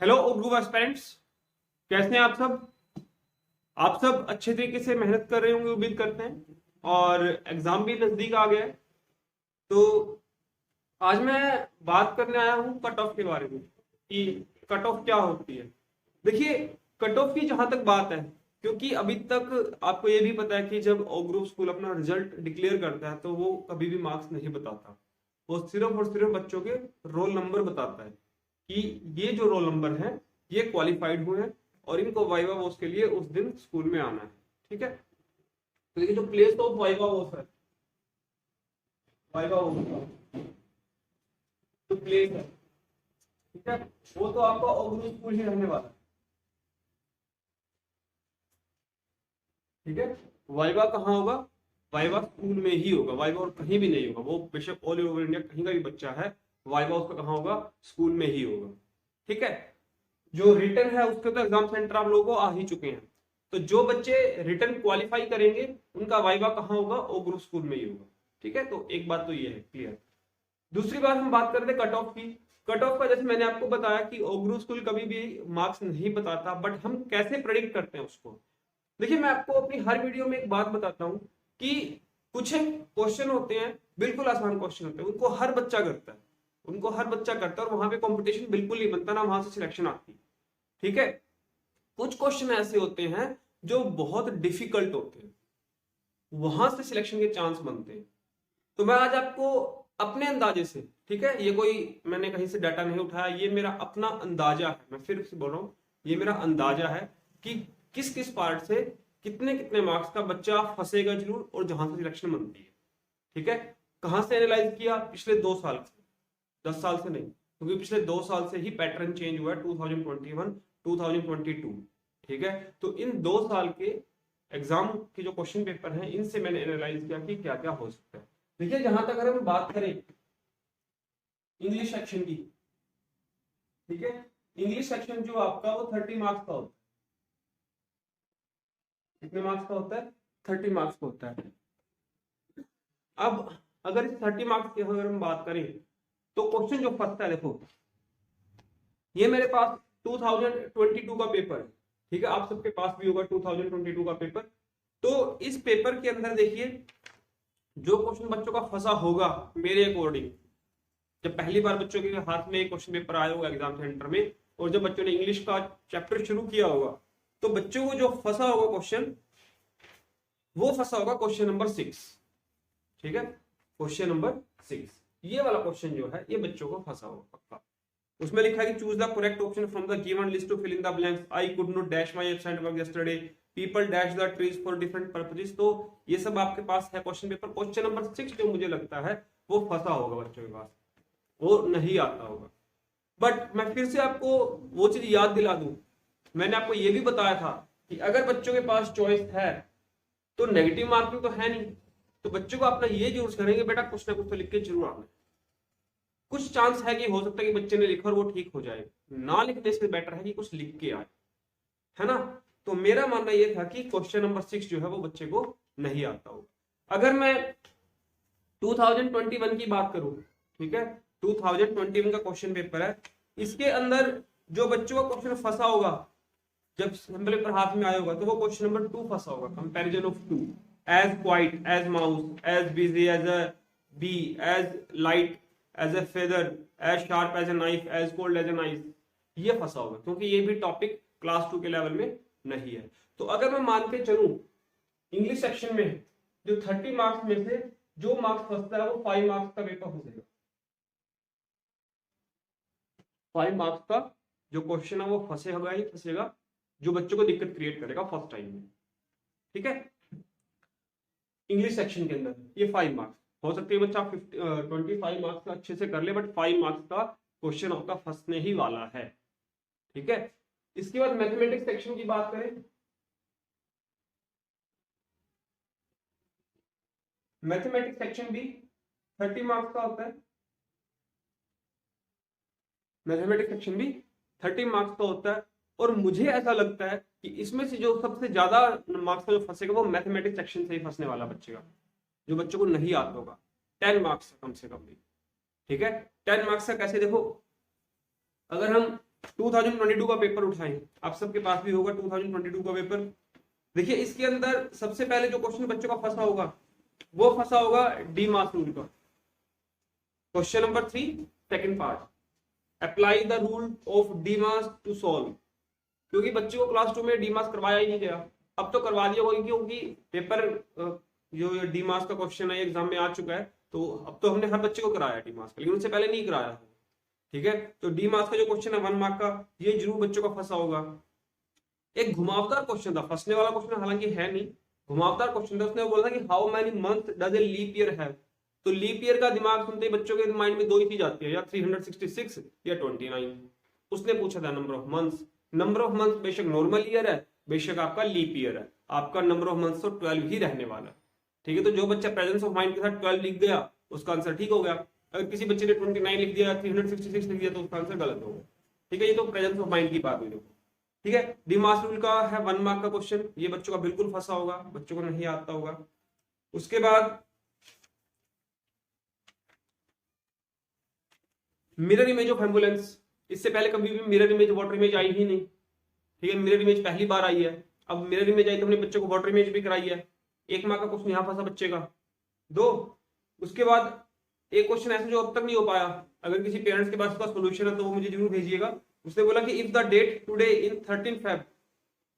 Hello Urdu aspirants, कैसे हैं आप सब। आप सब अच्छे तरीके से मेहनत कर रहे होंगे उम्मीद करते हैं। और एग्जाम भी नजदीक आ गया है। तो आज मैं बात करने आया हूँ कट ऑफ के बारे में कि कट ऑफ क्या होती है। देखिए, कट ऑफ की जहां तक बात है, क्योंकि अभी तक आपको ये भी पता है कि जब ओ ग्रुप स्कूल अपना रिजल्ट डिक्लेयर करता है तो वो कभी भी मार्क्स नहीं बताता। वो सिर्फ और सिर्फ बच्चों के रोल नंबर बताता है कि ये जो रोल नंबर है ये क्वालिफाइड हुए हैं और इनको वाइवा वोस के लिए उस दिन स्कूल में आना है। ठीक है, तो ये जो प्लेस ऑफ वाइवा वोस है, वाइवा वोस का जो प्लेस है, ठीक है, वो तो आपका ओग्रो स्कूल ही रहने वाला है। ठीक है, वाइवा कहाँ होगा? वाइवा स्कूल में ही होगा। वाइवा और कहीं भी नहीं होगा। वो बेशक ऑल ओवर इंडिया कहीं का भी बच्चा है, वाइवा उसका कहाँ होगा? स्कूल में ही होगा। ठीक है, जो रिटर्न है उसके तो एग्जाम सेंटर आप लोगों को आ ही चुके हैं। तो जो बच्चे रिटर्न क्वालिफाई करेंगे उनका वाइवा कहाँ होगा? ओ ग्रुप स्कूल में ही होगा। ठीक है, तो एक बात तो ये है क्लियर। दूसरी बात हम बात करते हैं कट ऑफ की। कट ऑफ का जैसे मैंने आपको बताया कि ओ ग्रुप स्कूल कभी भी मार्क्स नहीं बताता, बट हम कैसे प्रेडिक्ट करते हैं उसको। देखिए, मैं आपको अपनी हर वीडियो में एक बात बताता हूँ कि कुछ क्वेश्चन होते हैं बिल्कुल आसान क्वेश्चन होते हैं, उनको हर बच्चा करता है। उनको हर बच्चा करता है और वहां पे कंपटीशन बिल्कुल नहीं बनता, ना वहां से सिलेक्शन आती। ठीक है, कुछ क्वेश्चन ऐसे होते हैं जो बहुत डिफिकल्ट होते हैं, वहां से सिलेक्शन के चांस बनते हैं। तो मैं आज आपको अपने अंदाजे से, ठीक है, ये कोई मैंने कहीं से डाटा नहीं उठाया, ये मेरा अपना अंदाजा है। मैं फिर से बोल रहा हूँ, ये मेरा अंदाजा है कि किस किस पार्ट से कितने कितने मार्क्स का बच्चा फंसेगा जरूर और जहां से सिलेक्शन बनती है। ठीक है, कहां से एनालाइज किया? पिछले 2 साल से, 10 साल से नहीं, क्योंकि पिछले 2 साल से ही पैटर्न चेंज हुआ है, 2021 2022। ठीक है, तो इन 2 साल के एग्जाम के जो क्वेश्चन पेपर हैं इनसे मैंने एनालाइज किया कि क्या क्या हो सकता है। देखिए, जहां तक अगर हम बात करें इंग्लिश सेक्शन की, ठीक है, इंग्लिश सेक्शन जो आपका वो 30 मार्क्स का होता है। कितने मार्क्स का होता है? 30 मार्क्स का होता है। अब अगर इस 30 मार्क्स की अगर हम बात करें तो क्वेश्चन जो फंसता है, देखो ये मेरे पास 2022 का पेपर है। ठीक है, आप सबके पास भी होगा 2022 का पेपर। तो इस पेपर के अंदर देखिए, जो क्वेश्चन बच्चों का फंसा होगा मेरे अकॉर्डिंग, जब पहली बार बच्चों के हाथ में एक क्वेश्चन पेपर आया होगा एग्जाम सेंटर में और जब बच्चों ने इंग्लिश का चैप्टर शुरू किया होगा, तो बच्चों को जो फंसा होगा क्वेश्चन, वो फंसा होगा क्वेश्चन नंबर 6। ठीक है, क्वेश्चन नंबर 6, ये वाला क्वेश्चन जो है ये बच्चों को फंसा होगा पक्का। उसमें लिखा है कि choose the correct option from the given list to fill in the blanks. I could not dash my absent work yesterday, people dash the trees for different purposes. तो ये सब आपके पास है क्वेश्चन पेपर। क्वेश्चन नंबर 6 जो मुझे लगता है वो फंसा होगा बच्चों के पास, वो नहीं आता होगा। बट मैं फिर से आपको वो चीज याद दिला दूं, मैंने आपको ये भी बताया था कि अगर बच्चों के पास चॉइस है तो नेगेटिव मार्किंग तो है नहीं। तो बच्चों को अपना ये जरूर करेंगे, बेटा कुछ ना कुछ तो लिख के जरूर आना। कुछ चांस है कि हो सकता है कि बच्चे ने लिखा और वो ठीक हो जाए, ना लिखने से बेटर है कि कुछ लिख के आए, है ना। तो मेरा मानना ये था कि क्वेश्चन नंबर 6 जो है वो बच्चे को नहीं आता होगा। अगर मैं 2021 की बात करूं, ठीक है, 2021 का क्वेश्चन पेपर है, इसके अंदर जो बच्चों का क्वेश्चन फंसा होगा जब सैंपल पेपर हाथ में आया होगा, तो वो क्वेश्चन नंबर 2 फंसा होगा। Comparison of two, as quiet as mouse, as busy as a bee, as light as a feather, as sharp as a knife, as cold as a knife, ये फंसा होगा क्योंकि ये भी टॉपिक क्लास 2 के level में नहीं है। तो अगर मैं मान के चलूं इंग्लिश सेक्शन में जो 30 मार्क्स में से जो मार्क्स फंसता है वो 5 मार्क्स का पेपर फंसेगा। 5 मार्क्स का जो क्वेश्चन है वो फंसेगा ही फंसेगा, जो बच्चों को दिक्कत क्रिएट करेगा फर्स्ट टाइम में। ठीक है, इंग्लिश सेक्शन के अंदर ये 5 मार्क्स हो सकते हैं। बच्चा 25 मार्क्स का अच्छे से कर ले, बट 5 मार्क्स का क्वेश्चन आपका फंसने ही वाला है। ठीक है, इसके बाद मैथमेटिक्स सेक्शन की बात करें, मैथमेटिक्स सेक्शन भी 30 मार्क्स का होता है। मैथमेटिक्स सेक्शन भी 30 मार्क्स का होता है और मुझे ऐसा लगता है कि इसमें से जो सबसे ज्यादा मार्क्स का जो फंसेगा वो मैथमेटिक्स सेक्शन से ही फंसने वाला बच्चे का, जो बच्चों को नहीं आता होगा। 10 मार्क्स कम से कम भी। ठीक है, 10 मार्क्स का कैसे? देखो, अगर हम 2022 का पेपर उठाएं, आप सबके पास भी होगा 2022 का पेपर। देखिए इसके अंदर सबसे पहले जो क्वेश्चन बच्चों का फंसा होगा वो फंसा होगा डी मास रूल का। Question number 3 second part, apply the rule of D mass to solve. क्योंकि बच्चों को क्लास 2 में डी मास करवाया ही नहीं गया, अब तो करवा दिया होगा क्योंकि पेपर जो डी मास का क्वेश्चन है एग्जाम में आ चुका है, तो अब तो हमने हर बच्चे को कराया डी मास का, लेकिन उससे पहले नहीं कराया। ठीक है, तो डी मास का जो क्वेश्चन है 1 मार्क का, ये जरूर बच्चों का फंसा होगा। एक घुमावदार क्वेश्चन था, फंसने वाला क्वेश्चन हालांकि है नहीं, घुमावदार क्वेश्चन था। उसने बोला था कि how many month does a leap year have. तो लीप ईयर का दिमाग सुनते ही बच्चों के माइंड में दो ही चीज आती है, या 366 या 29। उसने पूछा था number of months. Number of month बेशक नॉर्मल ईयर है, बेशक आपका लीप ईयर है, आपका नंबर ऑफ मंथ्स तो 12 ही रहने वाला है। ठीक है, तो जो बच्चा प्रेजेंस ऑफ माइंड के साथ 12 लिख गया उसका आंसर ठीक हो गया। अगर किसी बच्चे ने 29 लिख दिया, 366 लिख दिया, तो उसका आंसर गलत होगा। ठीक है, ये तो प्रेजेंस ऑफ माइंड की बात हुई। देखो ठीक है, डी मास रूल का है 1 मार्क का क्वेश्चन, ये बच्चों का बिल्कुल फंसा होगा, बच्चों को नहीं आता होगा। उसके बाद मिरर इमेज ऑफ एम्बुलेंस, इससे पहले कभी भी mirror image water image I ही नहीं। ठीक है, मिरर इमेज पहली बार आई है। अब मिरर इमेज आई तो हमने बच्चों को वाटर इमेज भी कराई है। 1 मार्क का क्वेश्चन यहाँ फंसा बच्चे का 2। उसके बाद एक क्वेश्चन ऐसा जो अब तक नहीं हो पाया, अगर किसी पेरेंट्स के पास उसका सोल्यूशन है तो वो मुझे जरूर भेजिएगा। उसने बोला कि if the date today in 13 Feb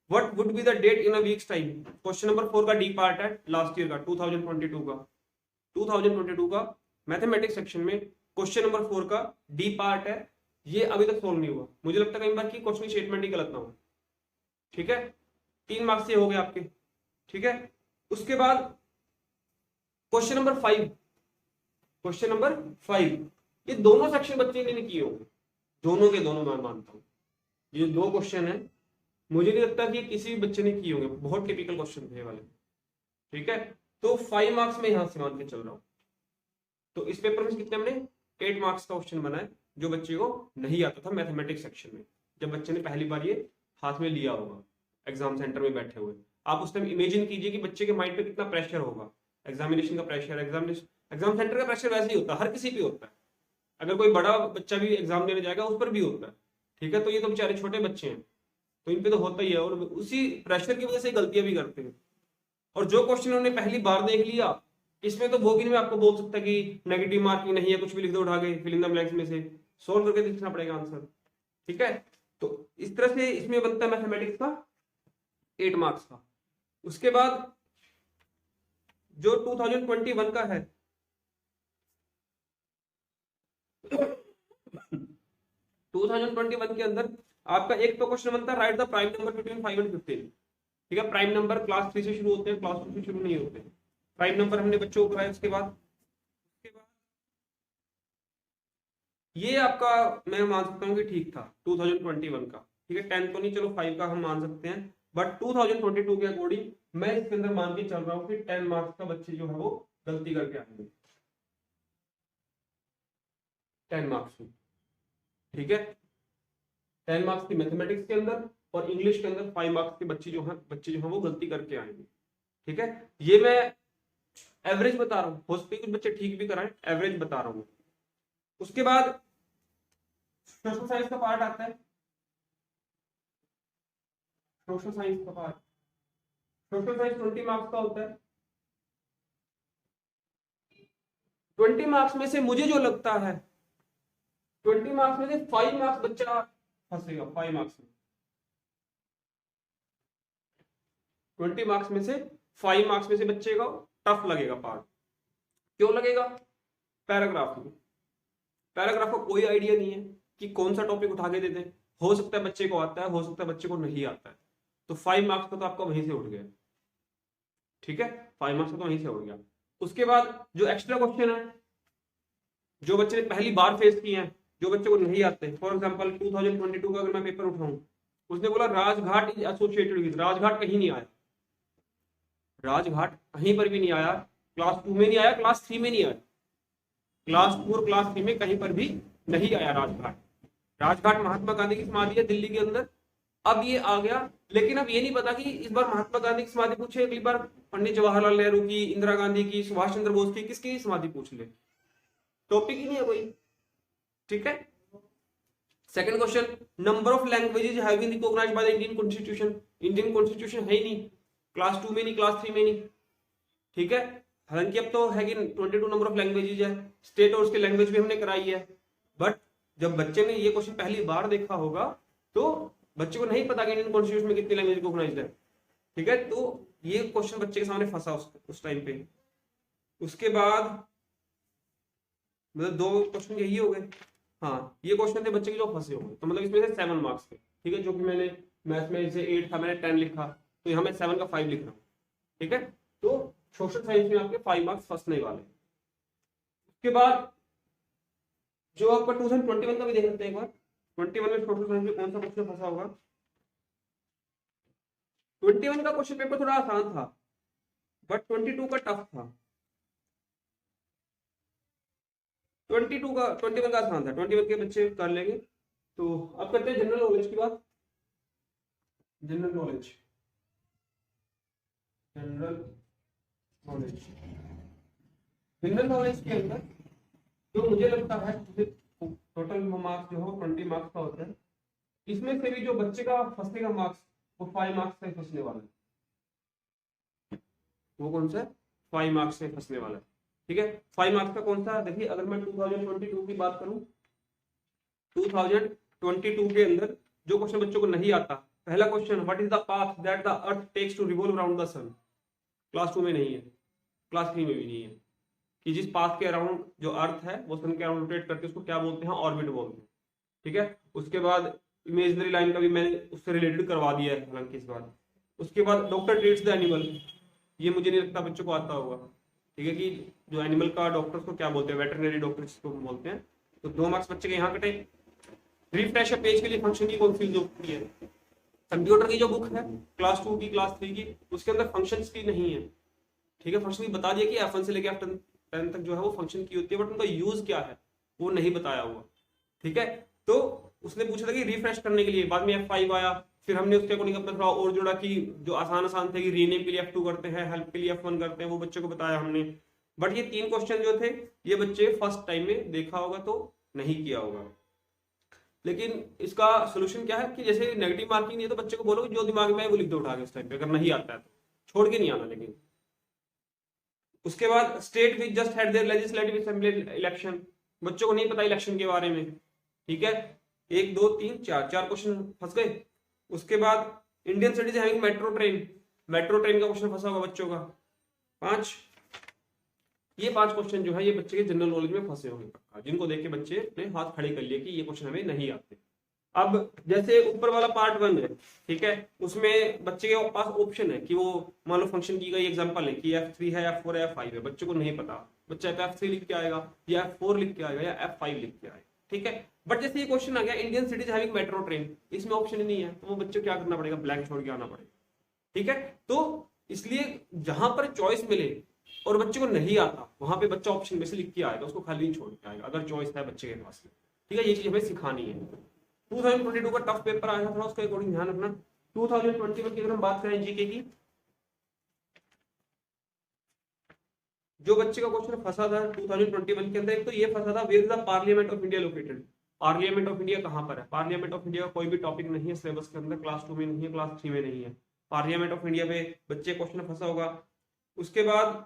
what would be the date in a weeks time. Question number 4 का डी पार्ट है, लास्ट ईयर का 2022 का मैथमेटिक्स सेक्शन में क्वेश्चन नंबर 4 का डी पार्ट है। ये अभी तक सोल्व नहीं हुआ, मुझे लगता है कई बार की क्वेश्चन स्टेटमेंट ही गलत ना हो। ठीक है, 3 मार्क्स से हो गए आपके। ठीक है, उसके बाद क्वेश्चन नंबर 5, ये दोनों सेक्शन बच्चे ने किए होंगे, दोनों के दोनों मैं मानता हूं। ये 2 क्वेश्चन है, मुझे नहीं लगता कि किसी भी बच्चे ने किए होंगे, बहुत टिपिकल क्वेश्चन थे वाले। ठीक है, तो 5 मार्क्स में यहां से मान के चल रहा हूं। तो इस पेपर में कितने हमने 8 मार्क्स का क्वेश्चन बना है, जो बच्चे को नहीं आता था मैथमेटिक्स सेक्शन में, जब बच्चे ने पहली बार ये हाथ में लिया होगा एग्जाम सेंटर में बैठे हुए। आप उस टाइम इमेजिन कीजिए कि बच्चे के माइंड पे कितना प्रेशर होगा, एग्जामिनेशन का प्रेशर, एग्जाम सेंटर का प्रेशर वैसे ही होता है, हर किसी पे होता है। अगर कोई बड़ा बच्चा भी एग्जाम देने जाएगा उस पर भी होता है। ठीक है, तो ये तो बेचारे छोटे बच्चे हैं, तो इन पे तो होता ही है, और उसी प्रेशर की वजह से गलतियां भी करते हैं। और जो क्वेश्चन उन्होंने पहली बार देख लिया, इसमें तो वो भी नहीं आपको बोल सकता कि नेगेटिव मार्किंग नहीं है, कुछ भी लिख दो उठा के फिल इन द ब्लैंक्स में से, सोल्व करके लिखना पड़ेगा आंसर। ठीक है, तो इस तरह से इसमें बनता है मैथमेटिक्स का 8 मार्क्स का। उसके बाद जो 2021 का है 2021 के अंदर आपका एक तो क्वेश्चन बनता है right the prime number between 5 and 15। ठीक है, प्राइम नंबर क्लास 3 से शुरू होते हैं, क्लास 2 से शुरू नहीं होते। प्राइम नंबर हमने बच्चों को कराया। उसके बाद ये आपका मैं मान सकता हूँ कि ठीक था 2021 का। ठीक है, 10 तो नहीं, चलो 5 का हम मान सकते हैं, बट 2022 के अकॉर्डिंग मैं इसके अंदर मान के चल रहा हूँ कि 10 मार्क्स का बच्चे जो है वो गलती करके आएंगे 10 मार्क्स में। ठीक है, 10 मार्क्स की मैथमेटिक्स के अंदर और इंग्लिश के अंदर 5 मार्क्स के बच्चे जो है वो गलती करके आएंगे। ठीक है, ये मैं एवरेज बता रहा हूँ, हो सकता है कुछ बच्चे ठीक भी कराएं, एवरेज बता रहा हूँ। उसके बाद सोशल साइंस का पार्ट आता है, सोशल साइंस का पार्ट, सोशल साइंस 20 मार्क्स का होता है। 20 मार्क्स में से मुझे जो लगता है 20 मार्क्स में से 5 मार्क्स बच्चा फंसेगा, 5 मार्क्स में 20 मार्क्स में से 5 मार्क्स में से बच्चे का टफ लगेगा पार्ट। क्यों लगेगा? पैराग्राफ में, पैराग्राफ का कोई आइडिया नहीं है कि कौन सा टॉपिक उठा के देते हैं। हो सकता है बच्चे को आता है, हो सकता है बच्चे को नहीं आता है, तो 5 मार्क्स का तो आपका वहीं से उठ गया। ठीक है, 5 मार्क्स का तो वहीं से उठ गया। उसके बाद जो एक्स्ट्रा क्वेश्चन है जो बच्चे ने पहली बार फेस किए हैं, जो बच्चे को नहीं आते, फॉर एग्जांपल 2022 का अगर मैं पेपर उठाऊं, उसने बोला Rajghat is associated with, Rajghat कहीं नहीं आया, राजघाट कहीं पर भी नहीं आया, क्लास 2 में नहीं आया, क्लास 3 में नहीं आया, क्लास 2 और क्लास 3 में कहीं पर भी नहीं आया राजघाट। राजघाट महात्मा गांधी की समाधि है दिल्ली के अंदर, अब ये आ गया। लेकिन अब ये नहीं पता कि इस बार महात्मा गांधी की समाधि पूछे, अगली बार पंडित जवाहरलाल नेहरू की, इंदिरा गांधी की, सुभाष चंद्र बोस की, किसकी समाधि पूछ ले, टॉपिक ही नहीं है कोई। ठीक है, second question, number of languages have been recognised by the Indian constitution. Indian constitution है ही नहीं, क्लास 2 में नहीं, क्लास 3 में नहीं, ठीक है। हालांकि अब तो है कि 22 नंबर ऑफ लैंग्वेजेज है, स्टेट और उसके लैंग्वेज भी हमने कराई है, बट जब बच्चे ने ये क्वेश्चन पहली बार देखा होगा तो बच्चे को नहीं पता कि इंडियन कॉन्स्टिट्यूशन में कितनी लैंग्वेज रिकॉग्नाइज्ड है, ठीक है। तो ये क्वेश्चन बच्चे के सामने फंसा उस टाइम पे। उसके बाद मतलब 2 क्वेश्चन यही हो गए, हाँ ये क्वेश्चन थे बच्चे के जो फंसे हो गए, तो मतलब इसमें से 7 मार्क्स थे, ठीक है। जो कि मैंने मैथ में जैसे 8 था, मैंने 10 लिखा, तो यहाँ मैं 7 का 5 लिख रहा हूँ, ठीक है। तो सोशल साइंस में आपके 5 मार्क्स फंसने वाले। उसके बाद जो आपका 2021 का भी देख लेते हैं एक बार, 21 में सोशल साइंस में कौन सा क्वेश्चन फंसा होगा। 21 का क्वेश्चन पेपर थोड़ा आसान था, बट 22 का टफ था। 21 का आसान था, 21 के बच्चे कर लेंगे। तो अब करते हैं जनरल नॉलेज की बात। General knowledge, general knowledge, general knowledge के अंदर जो मुझे लगता है टोटल मार्क्स जो हो 20 मार्क्स का होता है, इसमें से भी जो बच्चे का फंसने का मार्क्स वो 5 मार्क्स से फंसने वाला है। वो कौन सा है? 5 मार्क्स से फंसने वाला है, ठीक है। 5 मार्क्स का कौन सा? देखिए अगर मैं 2022 की बात करूं, 2022 के अंदर जो क्वेश्चन बच्चों को नहीं आता, पहला question, what is the path that the earth takes to revolve around the sun. Class 2 में नहीं है, क्लास 3 में भी नहीं है, कि जिस पाथ के अराउंड जो अर्थ है वो सन के अराउंड रोटेट करते हैं, उसको क्या बोलते हैं? ऑर्बिट बोलते हैं, ठीक है। उसके बाद इमेजिनरी लाइन का भी मैंने उससे रिलेटेड करवा दिया है हालांकि इस बार। उसके बाद डॉक्टर ट्रीट्स द एनिमल, ये मुझे नहीं लगता बच्चों को आता होगा, ठीक है, कि जो एनिमल का डॉक्टर को क्या बोलते हैं? वेटरनरी डॉक्टर जिसको बोलते हैं। तो 2 मार्क्स बच्चे के यहाँ कटे। रिफ्रेश पेज के लिए फंक्शन की कौन सी जो है? कंप्यूटर की जो बुक है क्लास 2 की, क्लास 3 की, उसके अंदर फंक्शंस की नहीं है, ठीक है। फंक्शन की बता दिया कि F1 से लेकर F10 तक जो है वो फंक्शन की होती है, बट उनका यूज क्या है वो नहीं बताया हुआ, ठीक है। तो उसने पूछा था कि रिफ्रेश करने के लिए, बाद में F5 आया, फिर हमने उसके अकॉर्डिंग अपना थोड़ा और जोड़ा कि जो आसान आसान थे कि रीनेम के लिए F2 करते हैं, हेल्प के लिए F1 करते हैं, वो बच्चों को बताया हमने। बट ये 3 क्वेश्चन जो थे ये बच्चे फर्स्ट टाइम में देखा होगा तो नहीं किया होगा। लेकिन इसका सोल्यूशन क्या है कि जैसे नेगेटिव मार्किंग नहीं है तो बच्चे को बोलो जो दिमाग में है वो लिख दो उठा के उस टाइम पे, अगर नहीं आता है तो छोड़ के नहीं आना। लेकिन उसके बाद state which just had there legislative assembly election, बच्चों को नहीं पता इलेक्शन के बारे में, ठीक है। 1 2 3 4 क्वेश्चन फंस गए। उसके बाद Indian cities having metro train, metro train का क्वेश्चन फंसा होगा बच्चों का 5। ये 5 क्वेश्चन जो है ये बच्चे के जनरल नॉलेज में फंसे होंगे पक्का, जिनको देख के बच्चे ने हाथ खड़े कर लिए कि ये क्वेश्चन हमें नहीं आते। अब जैसे ऊपर वाला पार्ट 1 है, ठीक है, उसमें बच्चे के पास ऑप्शन है कि वो मान लो फंक्शन की गई एग्जांपल है कि F3 है, F4 है, F5 है, बच्चे को नहीं पता, बच्चा F3 लिख के आएगा या F4 लिख के आएगा या F5 लिख के आएगा, ठीक है। बट जैसे ये क्वेश्चन आ गया Indian cities having metro train, इसमें ऑप्शन ही नहीं है, तो वो बच्चे को क्या करना पड़ेगा? ब्लैंक छोड़ के आना पड़ेगा, ठीक है। तो इसलिए जहां पर चॉइस मिले और बच्चे को नहीं आता वहां पे बच्चा ऑप्शन में से लिख के आएगा, उसको खाली नहीं छोड़ के आएगा अगर चॉइस है बच्चे के पास, ठीक है। ये चीज हमें सिखानी है। 2022 का टफ पेपर आया था, उसका अकॉर्डिंग ध्यान रखना। 2021 की अगर हम बात करें जीके की, जो बच्चे का क्वेश्चन फंसा था 2021 के अंदर, एक तो ये फंसा था where is the parliament of India located. Parliament of India कहां पर है? पार्लियामेंट ऑफ इंडिया का कोई भी टॉपिक नहीं है सिलेबस के अंदर, क्लास 2 में नहीं है, क्लास 3 में नहीं है। पार्लियामेंट ऑफ इंडिया पे बच्चे क्वेश्चन फंसा होगा। उसके बाद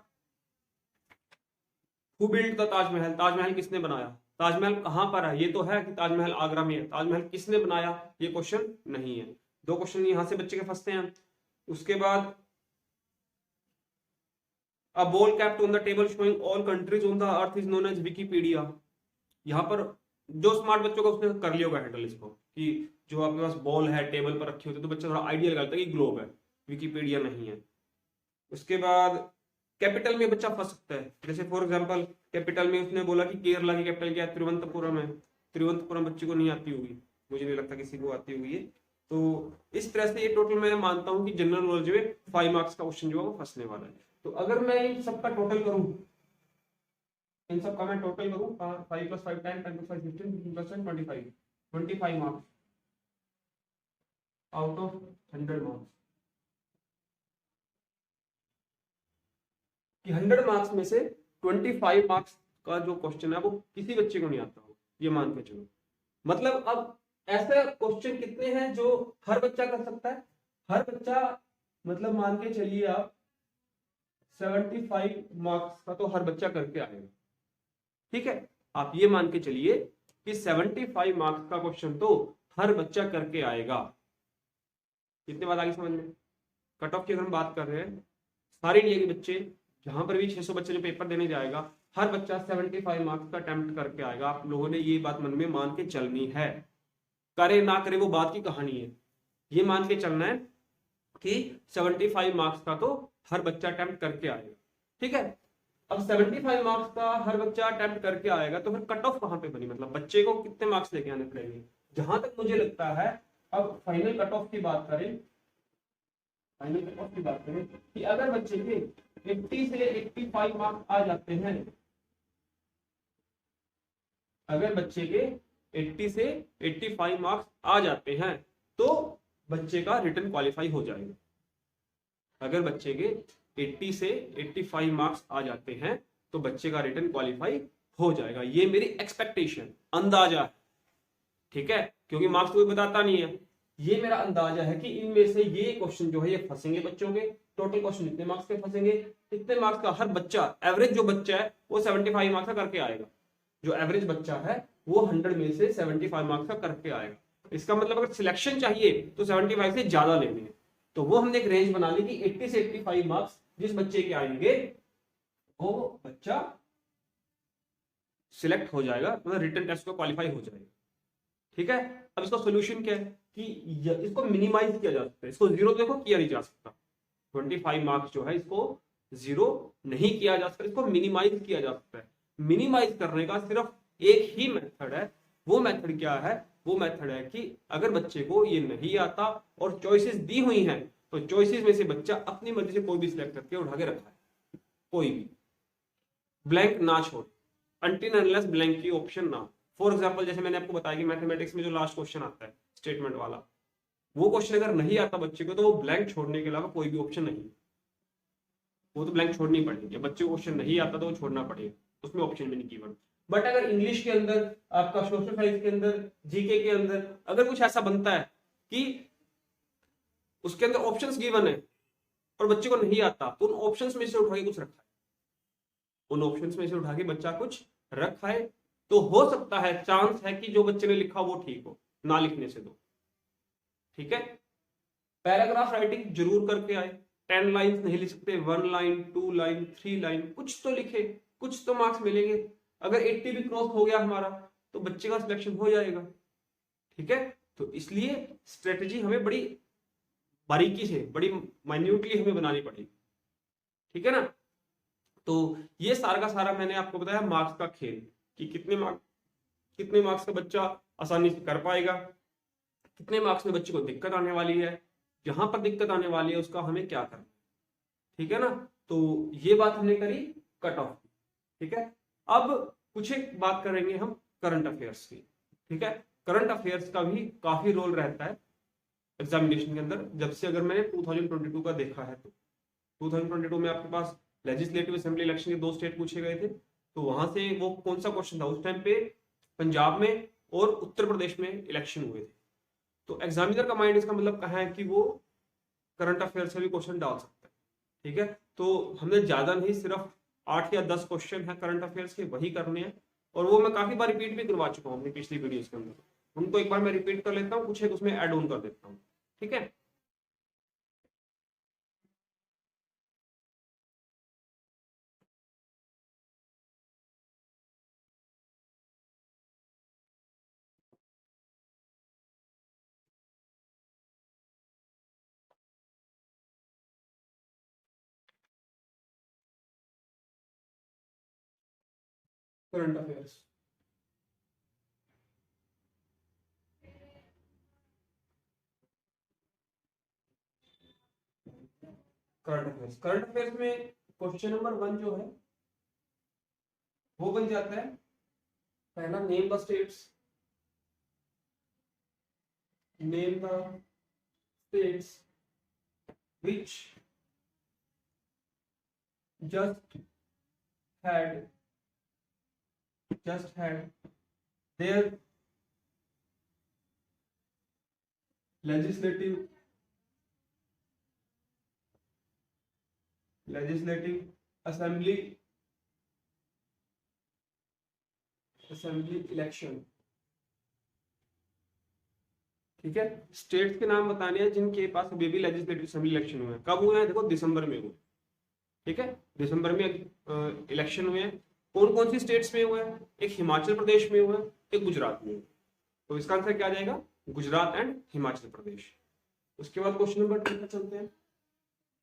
who build the Taj Mahal, Taj Mahal किसने बनाया? ताजमहल कहां पर है? ये तो है कि ताजमहल आगरा में है, ताजमहल किसने बनाया ये क्वेश्चन नहीं है। 2 क्वेश्चन यहां से बच्चे के फंसते हैं। उसके बाद a ball kept on the table showing all countries on the earth is known as Wikipedia. यहाँ पर जो स्मार्ट बच्चों का उसने कर लिया होगा हैंडल इसको, कि जो आपके पास बॉल है टेबल पर रखी होती है तो बच्चा थोड़ा आइडिया लगाता है कि ग्लोब है, विकिपीडिया नहीं है। उसके बाद कैपिटल में बच्चा फंस सकता है, जैसे फॉर एग्जांपल कैपिटल में उसने बोला कि केरला की कैपिटल क्या है? तिरुवनंतपुरम है। तिरुवनंतपुरम बच्चे को नहीं आती होगी, मुझे नहीं लगता किसी को आती होगी। तो इस तरह से ये टोटल मैं मानता हूं कि जनरल नॉलेज में 5 मार्क्स का क्वेश्चन जो है वो फंसने वाला है। तो अगर मैं इन सबका टोटल करूं, इन सब का मैं टोटल करूं 5 + 5 10 10 + 5 15 15 + 10 25 मार्क्स आउट ऑफ 100 मार्क्स, कि 100 मार्क्स में से 25 मार्क्स का जो क्वेश्चन है वो किसी बच्चे को नहीं आता हो, ये मान के चलो। मतलब अब ऐसे क्वेश्चन कितने हैं जो हर बच्चा कर सकता है? हर बच्चा मतलब मान के चलिए आप 75 मार्क्स का तो हर बच्चा करके आएगा। ठीक है, आप ये मान के चलिए कि 75 मार्क्स का क्वेश्चन तो हर बच्चा करके आएगा। कितने बात आगे समझ में? कट ऑफ की अगर हम बात कर रहे हैं, सारे इंडिया के बच्चे, जहां पर भी 600 बच्चे जो पेपर देने जाएगा, हर बच्चा 75 मार्क्स का अटेम्प्ट करके आएगा। आप लोगों ने ये बात मन में मान के चलनी है। करे ना करे वो बात की कहानी है, ये मान के चलना है कि 75 मार्क्स का तो हर बच्चा अटेम्प्ट करके आएगा। ठीक है, अब 75 मार्क्स का हर बच्चा अटेम्प्ट करके आएगा, तो फिर कट ऑफ कहां पे बनी, मतलब बच्चे को कितने मार्क्स लेके आने पड़ेंगे? जहां तक मुझे लगता है, अब फाइनल कट ऑफ की बात करें, फाइनल कट ऑफ की बात करें कि अगर बच्चे के 80 से 85 मार्क्स आ जाते हैं, अगर बच्चे के 80 से 85 मार्क्स आ जाते हैं तो बच्चे का रिटर्न क्वालिफाई हो जाएगा। अगर बच्चे के 80 से 85 मार्क्स आ जाते हैं तो बच्चे का रिटर्न क्वालिफाई हो जाएगा। ये मेरी एक्सपेक्टेशन, अंदाजा है। ठीक है, क्योंकि मार्क्स कोई बताता नहीं है, ये मेरा अंदाजा है कि इनमें से ये क्वेश्चन जो है ये फंसेंगे बच्चों के। टोटल क्वेश्चन इतने मार्क्स के फंसेंगे, इतने मार्क्स का हर बच्चा, एवरेज जो बच्चा है वो 75 मार्क्स का करके आएगा। जो एवरेज बच्चा है वो 100 में से 75 मार्क्स का करके आएगा। इसका मतलब अगर सिलेक्शन चाहिए तो 75 से ज्यादा लेने हैं, तो वो हमने एक रेंज बना ली कि 80 से 85 मार्क्स जिस बच्चे के आएंगे वो बच्चा सिलेक्ट हो जाएगा, मतलब रिटन टेस्ट को क्वालिफाई हो जाएगा। ठीक है, अब इसका सोल्यूशन क्या है कि इसको मिनिमाइज किया जा सकता है। इसको जीरो देखो किया नहीं जा सकता, 25 मार्क्स जो है इसको जीरो नहीं किया जा सकता, इसको मिनिमाइज किया जा सकता है। मिनिमाइज करने का सिर्फ एक ही मेथड है। वो मेथड क्या है? वो मेथड है कि अगर बच्चे को ये नहीं आता और चॉइसेस दी हुई हैं, तो चॉइसेस में से बच्चा अपनी मर्जी से कोई भी सिलेक्ट करके उठा के रखा है, कोई भी ब्लैंक ना छोड़, अनटिल अनलेस ब्लैंक की ऑप्शन ना। फॉर एग्जाम्पल जैसे मैंने आपको बताया कि मैथमेटिक्स में जो लास्ट क्वेश्चन आता है स्टेटमेंट वाला, वो क्वेश्चन अगर नहीं आता बच्चे को तो वो ब्लैंक छोड़ने के अलावा कोई भी ऑप्शन नहीं, वो तो ब्लैंक छोड़नी पड़ेगी। बच्चे को क्वेश्चन नहीं आता तो वो छोड़ना पड़ेगा, उसमें ऑप्शन भी नहीं कीवर्ड। बट अगर इंग्लिश के अंदर, आपका सोशल साइंस के अंदर, जीके के अंदर अगर कुछ ऐसा बनता है कि उसके अंदर ऑप्शंस गिवन है और बच्चे को नहीं आता, तो उन ऑप्शंस में से उठा के कुछ रखा है, उन ऑप्शंस में से उठा के बच्चा कुछ रखा है, तो हो सकता है, चांस है कि जो बच्चे ने लिखा वो ठीक हो, ना लिखने से दो। ठीक है, पैराग्राफ राइटिंग जरूर करके आए। 10 लाइन नहीं लिख सकते, 1 लाइन, 2 लाइन, 3 लाइन, कुछ तो लिखे, कुछ तो मार्क्स मिलेंगे। अगर 80 भी क्रॉस हो गया हमारा तो बच्चे का सिलेक्शन हो जाएगा। ठीक है, तो इसलिए स्ट्रेटेजी हमें बड़ी बारीकी से, बड़ी माइन्यूटली हमें बनानी पड़ेगी। ठीक है ना, तो ये सारा का सारा मैंने आपको बताया मार्क्स का खेल, कि कितने मार्क्स का बच्चा आसानी से कर पाएगा, कितने मार्क्स में बच्चे को दिक्कत आने वाली है, जहां पर दिक्कत आने वाली है उसका हमें क्या करना। ठीक है ना, तो ये बात हमने करी कट ऑफ। ठीक है, अब कुछ एक बात करेंगे हम करंट अफेयर्स की। ठीक है, करंट अफेयर्स का भी काफी रोल रहता है एग्जामिनेशन के अंदर। जब से अगर मैंने 2022 का देखा है तो 2022 में आपके पास लेजिस्लेटिव असेंबली इलेक्शन के 2 स्टेट पूछे गए थे, तो वहां से वो कौन सा क्वेश्चन था उस टाइम पे, पंजाब में और उत्तर प्रदेश में इलेक्शन हुए थे। तो एग्जामिनर का माइंड इसका मतलब कहाँ है कि वो करंट अफेयर से भी क्वेश्चन डाल सकता है। ठीक है, तो हमने ज्यादा नहीं, सिर्फ 8 या 10 क्वेश्चन है करंट अफेयर्स के, वही करने हैं। और वो मैं काफी बार रिपीट भी करवा चुका हूँ अपनी पिछली वीडियोस के अंदर, उनको एक बार मैं रिपीट कर लेता हूँ, कुछ एक उसमें ऐड ऑन कर देता हूँ। ठीक है, करंट अफेयर्स, करंट अफेयर्स में क्वेश्चन नंबर 1 जो है वो बन जाता है, पहला, name the states, name the states which just had their legislative assembly election. ठीक है, स्टेट्स के नाम बताने हैं जिनके पास अभी भी लेजिस्लेटिव असेंबली इलेक्शन हुए हैं। कब हुए हैं? देखो दिसंबर में हुए। ठीक है, दिसंबर में इलेक्शन हुए हैं। कौन कौन सी स्टेट्स में हुए हैं? एक हिमाचल प्रदेश में हुआ है, एक गुजरात में हुआ। तो इसका आंसर क्या आ जाएगा? गुजरात एंड हिमाचल प्रदेश। उसके बाद क्वेश्चन नंबर 2 पर चलते हैं।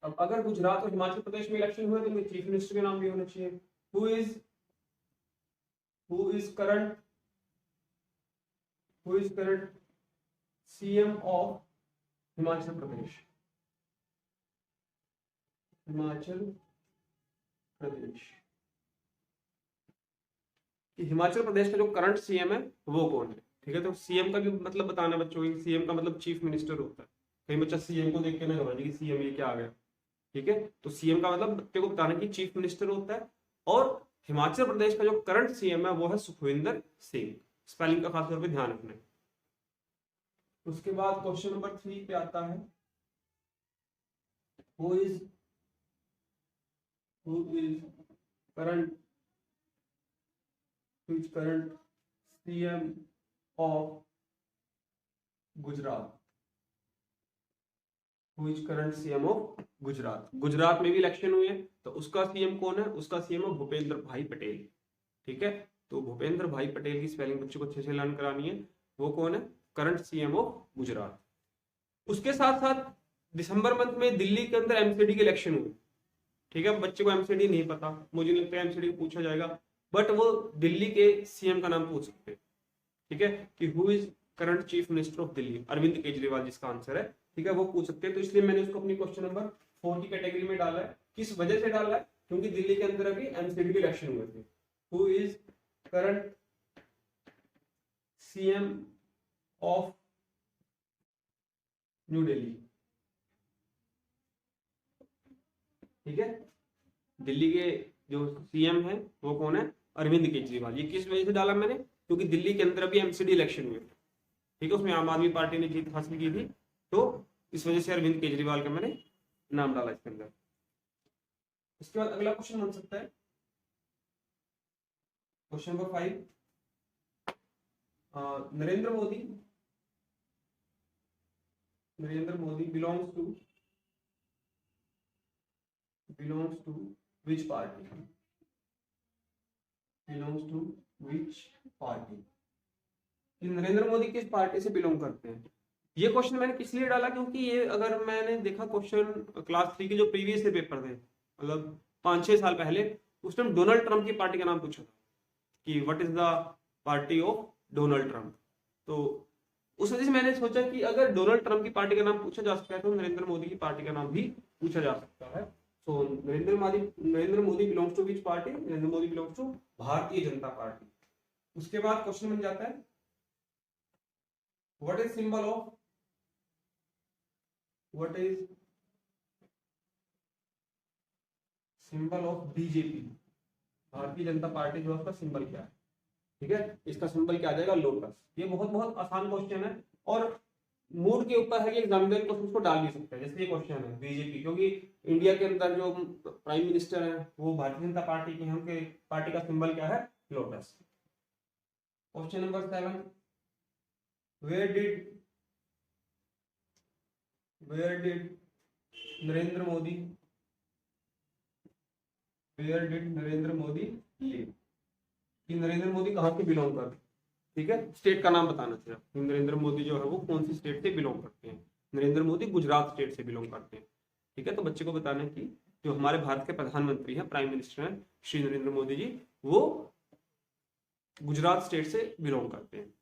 अब अगर गुजरात और हिमाचल प्रदेश में इलेक्शन हुए तो इनके चीफ मिनिस्टर के नाम भी होने चाहिए। Who is current CM of Himachal Pradesh? Himachal Pradesh का जो करंट सीएम है वो कौन है? ठीक है, तो सीएम का भी मतलब बताना बच्चों को। सीएम का मतलब चीफ मिनिस्टर होता है। कहीं बच्चा सीएम को देख के ना घबराए कि सीएम ये क्या आ गया। ठीक है, तो सीएम का मतलब बच्चे को बताना कि चीफ मिनिस्टर होता है। और हिमाचल प्रदेश का जो करंट सीएम है वो है सुखविंदर सिंह। स्पेलिंग का खासतौर पर ध्यान रखना है। उसके बाद क्वेश्चन नंबर 3 पे आता है, who is current CM of Gujarat? Who is current CM of Gujarat? Gujarat में भी इलेक्शन हुए हैं, तो उसका सीएम कौन है? उसका सीएम है भूपेंद्र भाई पटेल। ठीक है, तो भूपेंद्र भाई पटेल की स्पेलिंग बच्चों को अच्छे से लर्न करानी है। वो कौन है? Current CM of Gujarat. उसके साथ साथ दिसंबर मंथ में दिल्ली के अंदर एमसीडी के इलेक्शन हुए। ठीक है, बच्चे को एमसीडी नहीं पता, मुझे नहीं लगता एमसीडी पूछा जाएगा, बट वो दिल्ली के सीएम का नाम पूछ सकते हैं। ठीक है, कि who is current chief minister of Delhi? Arvind Kejriwal जिसका आंसर है। ठीक है, वो पूछ सकते हैं। तो इसलिए मैंने उसको अपनी क्वेश्चन नंबर 4 की कैटेगरी में डाला है। किस वजह से डाला है? क्योंकि दिल्ली के अंदर अभी एमसीडी के इलेक्शन हुए थे। Who is current CM of new Delhi? ठीक है, दिल्ली के जो सीएम है वो कौन है? अरविंद केजरीवाल। ये किस वजह से डाला मैंने? क्योंकि दिल्ली के अंदर अभी एमसीडी इलेक्शन हुए थे। ठीक है, उसमें आम आदमी पार्टी ने जीत हासिल की थी, तो इस वजह से अरविंद केजरीवाल का मैंने नाम डाला इसके अंदर। इसके बाद अगला क्वेश्चन बन सकता है question number 5। Narendra Modi belongs to which party? कि नरेंद्र मोदी किस पार्टी से बिलोंग करते हैं? ये क्वेश्चन मैंने किस लिए डाला? क्योंकि ये अगर मैंने देखा क्वेश्चन क्लास 3 के जो प्रीवियस पेपर थे, मतलब 5-6 साल पहले, उस टाइम डोनाल्ड ट्रंप की पार्टी का नाम पूछा था कि what is the party of Donald Trump. तो उस वजह से मैंने सोचा कि अगर डोनाल्ड ट्रंप की पार्टी का नाम पूछा जा सकता है तो नरेंद्र मोदी की पार्टी का नाम भी पूछा जा सकता है। So Narendra Modi belongs to which party? Narendra Modi belongs to Bharatiya Janata party. उसके बाद क्वेश्चन बन जाता है, what is symbol of BJP? Bharatiya Janata party जो है उसका सिंबल क्या है? ठीक है, इसका सिंबल क्या आ जाएगा? लोटस। ये बहुत आसान क्वेश्चन है और मूड के ऊपर है कि एग्जामिनर को उसको डाल भी सकता है। जैसे ये क्वेश्चन है बीजेपी, क्योंकि इंडिया के अंदर जो प्राइम मिनिस्टर है वो भारतीय जनता पार्टी के हैं, उनके पार्टी का सिंबल क्या है? Lotus. Question number 7, where did Narendra Modi live? कि नरेंद्र मोदी कहाँ से बिलोंग करते हैं? ठीक है, स्टेट का नाम बताना चाहिए। नरेंद्र मोदी जो है वो कौन सी स्टेट से बिलोंग करते हैं? नरेंद्र मोदी गुजरात स्टेट से बिलोंग करते हैं। ठीक है, तो बच्चे को बताना है कि जो हमारे भारत के प्रधानमंत्री हैं, प्राइम मिनिस्टर हैं श्री नरेंद्र मोदी जी, वो गुजरात स्टेट से बिलोंग करते हैं।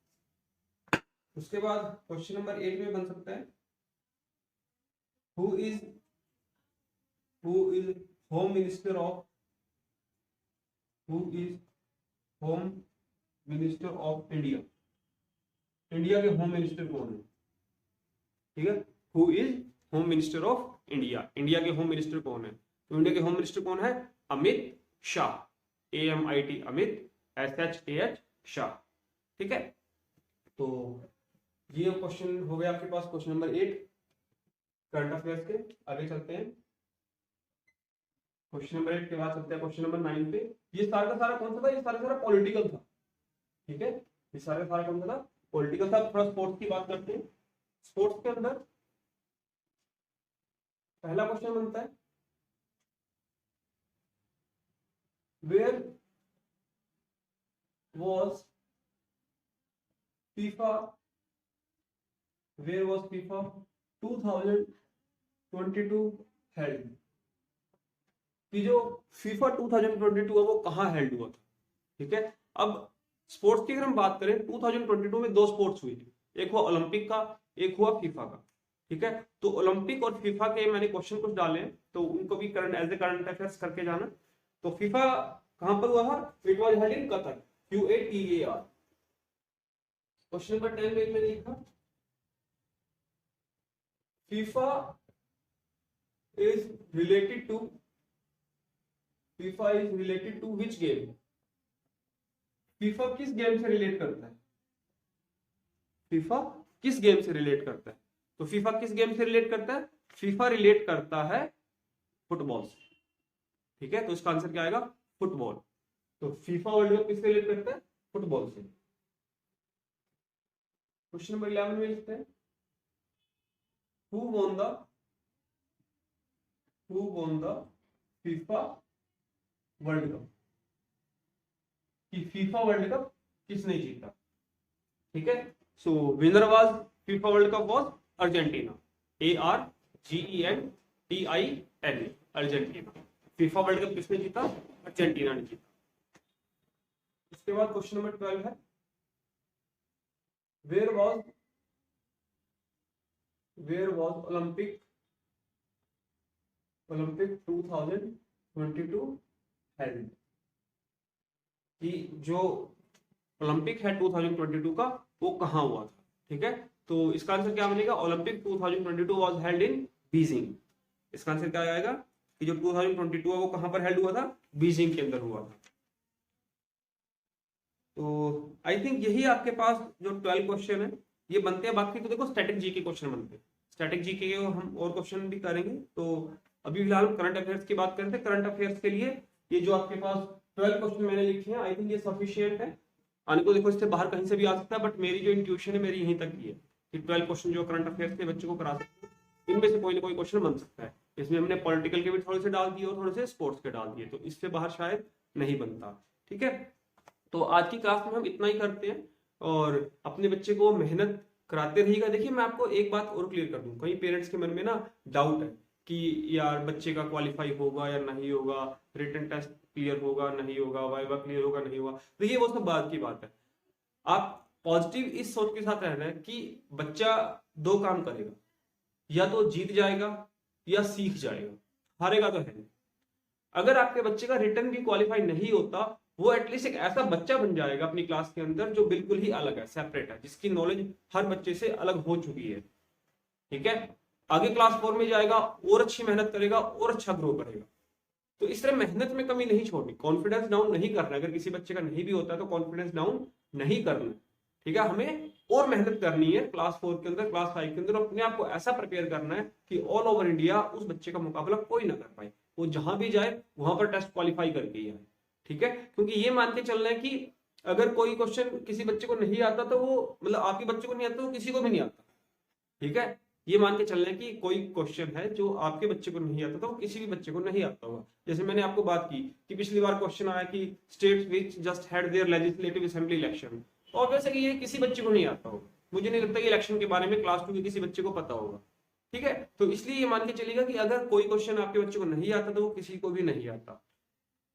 उसके बाद क्वेश्चन नंबर 8 में बन सकता है, who is home minister of India? India के होम मिनिस्टर कौन है? ठीक है, who is home minister of India? India के होम मिनिस्टर कौन है? तो इंडिया के होम मिनिस्टर कौन है? अमित शाह। AMIT, Amit, SHAH Shah. ठीक है, तो ये क्वेश्चन हो गया आपके पास क्वेश्चन नंबर 8 करंट अफेयर्स के। आगे चलते हैं, क्वेश्चन नंबर 8 के बाद चलते हैं क्वेश्चन नंबर 9 पे। ये सारा का सारा कौन सा था? ये सारा का सारा पॉलिटिकल था, ठीक है। ये सारा का सारा कौन सा था? पॉलिटिकल था। थोड़ा स्पोर्ट्स की बात करते हैं। स्पोर्ट्स के अंदर पहला क्वेश्चन बनता है, where was FIFA where was FIFA 2022 held? कि जो FIFA 2022 है वो कहाँ हेल्ड हुआ था, ठीक है। अब स्पोर्ट्स की अगर हम बात करें, 2022 में 2 स्पोर्ट्स हुई थी, एक हुआ ओलंपिक का, एक हुआ फीफा का, ठीक है। तो ओलंपिक और फीफा के मैंने क्वेश्चन कुछ डाले हैं, तो उनको भी current as a current affairs करके जाना। तो फीफा कहां पर हुआ था? It was held in Qatar, QATAR। Question number 10 में मैंने लिखा, FIFA is related to which game? FIFA किस गेम से रिलेट करता है? फीफा किस गेम से रिलेट करता है? तो फीफा किस गेम से रिलेट करता है? फीफा रिलेट करता है फुटबॉल से, ठीक है। तो इसका आंसर क्या आएगा? फुटबॉल। तो फीफा वर्ल्ड कप किससे रिलेट करता है? फुटबॉल से। क्वेश्चन नंबर 11 में लिखते हैं, who won the FIFA world cup? कि फीफा वर्ल्ड कप किसने जीता, ठीक है। So winner was FIFA world cup was Argentina, ARGENTINA, Argentina. FIFA world cup किसने जीता? अर्जेंटीना ने जीता। इसके बाद क्वेश्चन नंबर 12 है, वेयर वाज ओलंपिक 2022 हेल्ड? कि जो ओलंपिक है 2022 का वो कहां हुआ था, ठीक है। तो इसका आंसर क्या बनेगा? Olympic 2022 was held in Beijing. इसका आंसर क्या आएगा कि जो 2022 है वो कहां पर हेल्ड हुआ था? बीजिंग के अंदर हुआ था। तो आई थिंक यही आपके पास जो 12 क्वेश्चन है ये बनते हैं। बाकी तो देखो स्टैटिक जीके क्वेश्चन बनते हैं, स्टैटिक जीके के हम और क्वेश्चन भी करेंगे। तो अभी फिलहाल करंट अफेयर्स की बात करते हैं। करंट अफेयर्स के लिए ये जो आपके पास 12 क्वेश्चन मैंने लिखे हैं, आई थिंक ये सफिशिएंट है। आने को देखो इससे बाहर कहीं से भी आ सकता है, बट मेरी जो इंट्यूशन है मेरी यहीं तक की है कि 12 क्वेश्चन जो करंट अफेयर्स के बच्चों को करा सकते हैं, इनमें से कोई ना कोई क्वेश्चन बन सकता है। इसमें हमने पॉलिटिकल के भी थोड़े से डाल दिए और थोड़े से स्पोर्ट्स के डाल दिए, तो इससे बाहर शायद नहीं बनता, ठीक है। तो आज की क्लास में हम इतना ही करते हैं और अपने बच्चे को मेहनत कराते रहिएगा। देखिए मैं आपको एक बात और क्लियर कर दूं, कई पेरेंट्स के मन में ना डाउट है कि यार बच्चे का क्वालिफाई होगा या नहीं होगा, रिटन टेस्ट क्लियर होगा नहीं होगा, वाइवा क्लियर होगा नहीं होगा। देखिए वो सब बात की बात है। आप पॉजिटिव इस सोच के साथ रहना है कि बच्चा 2 काम करेगा, या तो जीत जाएगा या सीख जाएगा, हारेगा तो है नहीं। अगर आपके बच्चे का रिटर्न भी क्वालिफाई नहीं होता, वो एटलीस्ट एक ऐसा बच्चा बन जाएगा अपनी क्लास के अंदर जो बिल्कुल ही अलग है, सेपरेट है, जिसकी नॉलेज हर बच्चे से अलग हो चुकी है, ठीक है। आगे क्लास 4 में जाएगा और अच्छी मेहनत करेगा और अच्छा ग्रो करेगा। तो इस तरह मेहनत में कमी नहीं छोड़नी, कॉन्फिडेंस डाउन नहीं करना। अगर किसी बच्चे का नहीं भी होता है तो कॉन्फिडेंस डाउन नहीं करना, ठीक है। हमें और मेहनत करनी है क्लास 4 के अंदर, क्लास 5 के अंदर अपने आप को ऐसा प्रिपेयर करना है कि ऑल ओवर इंडिया उस बच्चे का मुकाबला कोई ना कर पाए, वो जहां भी जाए वहां पर टेस्ट क्वालिफाई करके ही आए, ठीक है। क्योंकि ये मान के चलना है कि अगर कोई क्वेश्चन किसी बच्चे को नहीं आता तो वो मतलब आपके बच्चे को नहीं आता तो किसी को भी नहीं आता, ठीक है। ये मान के चलना है कि कोई क्वेश्चन है जो आपके बच्चे को नहीं आता तो किसी भी बच्चे को नहीं आता होगा। जैसे मैंने आपको बात की कि पिछली बार क्वेश्चन आया कि states which just had there legislative assembly election, तो ऑब्वियस है कि ये किसी बच्चे को नहीं आता होगा। मुझे नहीं लगता कि इलेक्शन के बारे में क्लास 2 के किसी बच्चे को पता होगा, ठीक है। तो इसलिए ये मान के चलेगा कि अगर कोई क्वेश्चन आपके बच्चे को नहीं आता तो वो किसी को भी नहीं आता,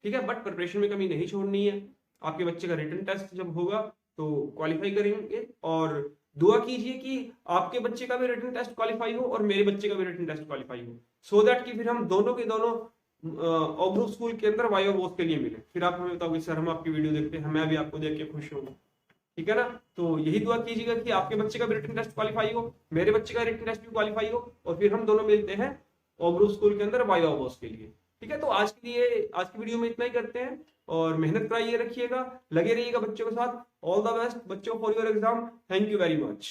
ठीक है। बट प्रिपरेशन में कमी नहीं छोड़नी है। आपके बच्चे का रिटन टेस्ट जब होगा तो क्वालिफाई करेंगे, और दुआ कीजिए कि आपके बच्चे का भी रिटन टेस्ट क्वालिफाई हो और मेरे बच्चे का भी रिटन टेस्ट क्वालिफाई हो, सो दैट कि फिर हम दोनों के दोनों ग्रुप स्कूल के अंदर वाइवा वोस के लिए मिले। फिर आप हमें बताओगे सर हम आपकी वीडियो देखते हैं, मैं भी आपको देख के खुश हूँ, ठीक है ना। तो यही दुआ कीजिएगा कि आपके बच्चे का भी रिटन टेस्ट क्वालिफाई हो, मेरे बच्चे का रिटन टेस्ट भी क्वालिफाई हो, और फिर हम दोनों मिलते हैं ग्रुप स्कूल के अंदर वाइवा वोस के लिए, ठीक है। तो आज के लिए आज की वीडियो में इतना ही करते हैं, और मेहनत कराइए रखिएगा, लगे रहिएगा बच्चों के साथ। ऑल द बेस्ट बच्चों for your exam. Thank you very much.